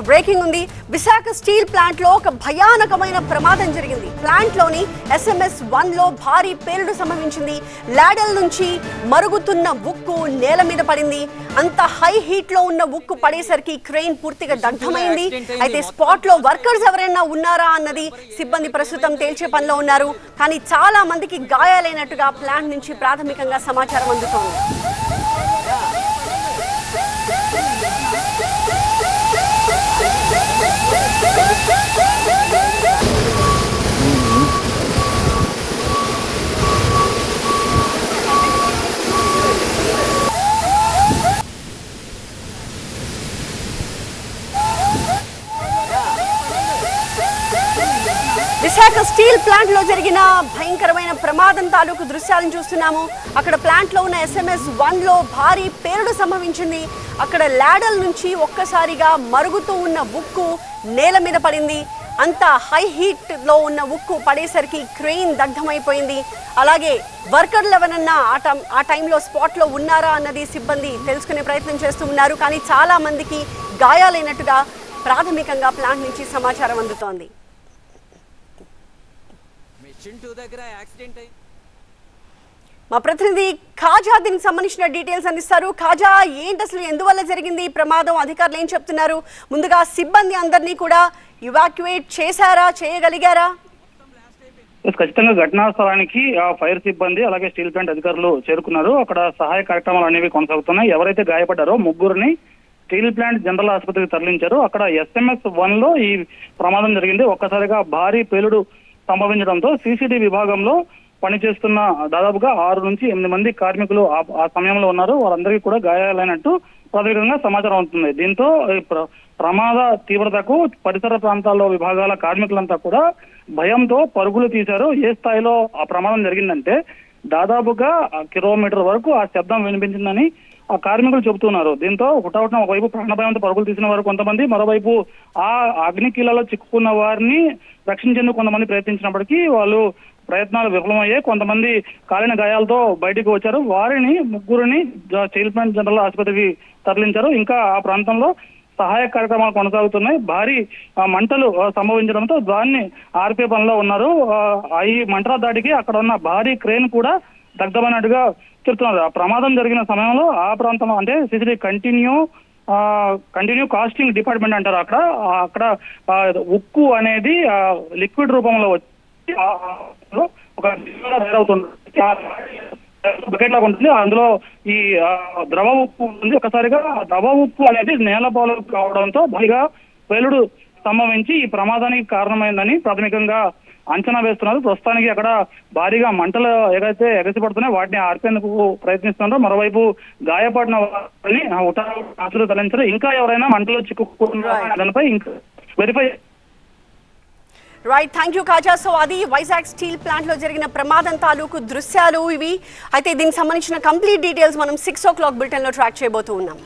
Breaking ఉంది. Visakha steel plant లో ఒక భయానకమైన ప్రమాదం జరిగింది. ప్లాంట్ లోని SMS-1 లో భారీ పేలుడు సంభవించింది. లాడెల్ నుంచి మరుగుతున్న ఉక్కు నేల మీద పడింది. అంత హై హీట్ లో ఉన్న ఉక్కు పడేసరికి క్రెయిన్ పూర్తిగా దగ్ధమైంది. అయితే స్పాట్ లో వర్కర్స్ ఎవరైనా ఉన్నారా అన్నది సిబ్బంది ప్రస్తుతం తేల్చే పనిలో ఉన్నారు. కానీ చాలా మందికి గాయాలైనట్టుగా ప్లాంట్ నుంచి ప్రాథమికంగా సమాచారం అందుతోంది. విశాఖ స్టీల్ ప్లాంట్ లో జరిగిన భయంకరమైన ప్రమాదం తాలూకు దృశ్యాలను చూస్తున్నాము. అక్కడ ప్లాంట్ లో ఉన్న SMS-1 లో భారీ పేలుడు సంభవించింది. అక్కడ లాడల్ నుంచి ఒక్కసారిగా మరుగుతూ ఉన్న ఉక్కు నేల మీద పడింది. అంత హై హీట్ లో ఉన్న ఉక్కు పడేసరికి క్రెయిన్ దగ్ధమైపోయింది. అలాగే వర్కర్లు ఎవరన్నా ఆ టైంలో స్పాట్ లో ఉన్నారా అన్నది సిబ్బంది తెలుసుకునే ప్రయత్నం చేస్తూ ఉన్నారు. కానీ చాలా మందికి గాయాలైనట్టుగా ప్రాథమికంగా ప్లాంట్ నుంచి సమాచారం అందుతోంది. మా ప్రతినిధి ఖాజా దీనికి సంబంధించిన డీటెయిల్స్ అందిస్తారు. ఖాజా, ఏంటి అసలు ఎందువల్ల జరిగింది ఈ ప్రమాదం? అధికారులు ఏం చెప్తున్నారు? ముందుగా సిబ్బంది అందరినీ కూడా ఇవాక్యువేట్ చేశారా, చేయగలిగారా? ఖచ్చితంగా ఘటనా స్థలానికి ఫైర్ సిబ్బంది అలాగే స్టీల్ ప్లాంట్ అధికారులు చేరుకున్నారు. అక్కడ సహాయ కార్యక్రమాలు అనేవి కొనసాగుతున్నాయి. ఎవరైతే గాయపడ్డారో ముగ్గురిని స్టీల్ ప్లాంట్ జనరల్ ఆసుపత్రికి తరలించారు. అక్కడ SMS-1 లో ఈ ప్రమాదం జరిగింది. ఒక్కసారిగా భారీ పేలుడు సంభవించడంతో CCD విభాగంలో పనిచేస్తున్న దాదాపుగా 6 నుంచి 8 మంది కార్మికులు ఆ సమయంలో ఉన్నారు. వారందరికీ కూడా గాయాలైనట్టు ప్రాథమికంగా సమాచారం అవుతుంది. దీంతో ప్రమాద తీవ్రతకు పరిసర ప్రాంతాల్లో విభాగాల కార్మికులంతా కూడా భయంతో పరుగులు తీశారు. ఏ స్థాయిలో ఆ ప్రమాదం జరిగిందంటే దాదాపుగా కిలోమీటర్ వరకు ఆ శబ్దం వినిపించిందని ఆ కార్మికులు చెబుతున్నారు. దీంతో హుటాహుటిన ఒకవైపు ప్రాణభయంతో పరుగులు తీసిన వారు కొంతమంది, మరోవైపు ఆ అగ్నికీలలో చిక్కుకున్న వారిని రక్షించేందుకు కొంతమంది ప్రయత్నించినప్పటికీ వాళ్ళు ప్రయత్నాలు విఫలమయ్యాయి. కొంతమంది కాలిన గాయాలతో బయటకు వచ్చారు. వారిని ముగ్గురిని స్టీల్ ప్లాంట్ జనరల్ ఆసుపత్రికి తరలించారు. ఇంకా ఆ ప్రాంతంలో సహాయ కార్యక్రమాలు కొనసాగుతున్నాయి. భారీ మంటలు సంభవించడంతో దాన్ని ఆర్పే పనిలో ఉన్నారు. ఈ మంటల దాడికి అక్కడ ఉన్న భారీ క్రేన్ కూడా దగ్ధమైనట్టుగా చెప్తున్నారు. ఆ ప్రమాదం జరిగిన సమయంలో ఆ ప్రాంతం అంటే CCD కంటిన్యూ కాస్టింగ్ డిపార్ట్మెంట్ అంటారు. అక్కడ ఉక్కు అనేది లిక్విడ్ రూపంలో వచ్చి ఒక తయారవుతుంది. బకెట్ లాగా ఉంటుంది. అందులో ఈ ద్రవ ఉప్పు ఉంది. ఒకసారిగా ద్రవ ఉప్పు అనేది నేలపాలు కావడంతో భారీగా పేలుడు సంభవించి ఈ ప్రమాదానికి కారణమైందని ప్రాథమికంగా అంచనా వేస్తున్నారు. ప్రస్తుతానికి అక్కడ భారీగా మంటలు ఏదైతే ఎగసిపడుతున్నాయో వాటిని ఆర్పేందుకు ప్రయత్నిస్తున్నారు. మరోవైపు గాయపడిన వారిని ఆసుపత్రికి తరలించారు. ఇంకా ఎవరైనా మంటలో చిక్కుకున్నారా దానిపై ఇంకా verify. Right, thank you Khaja. So అది వైజాగ్ స్టీల్ ప్లాంట్ లో జరిగిన ప్రమాదం తాలూకు దృశ్యాలు ఇవి. అయితే దీనికి సంబంధించిన కంప్లీట్ డీటెయిల్స్ మనం 6 o'clock బులెటిన్ లో ట్రాక్ చేయబోతూ ఉన్నాం.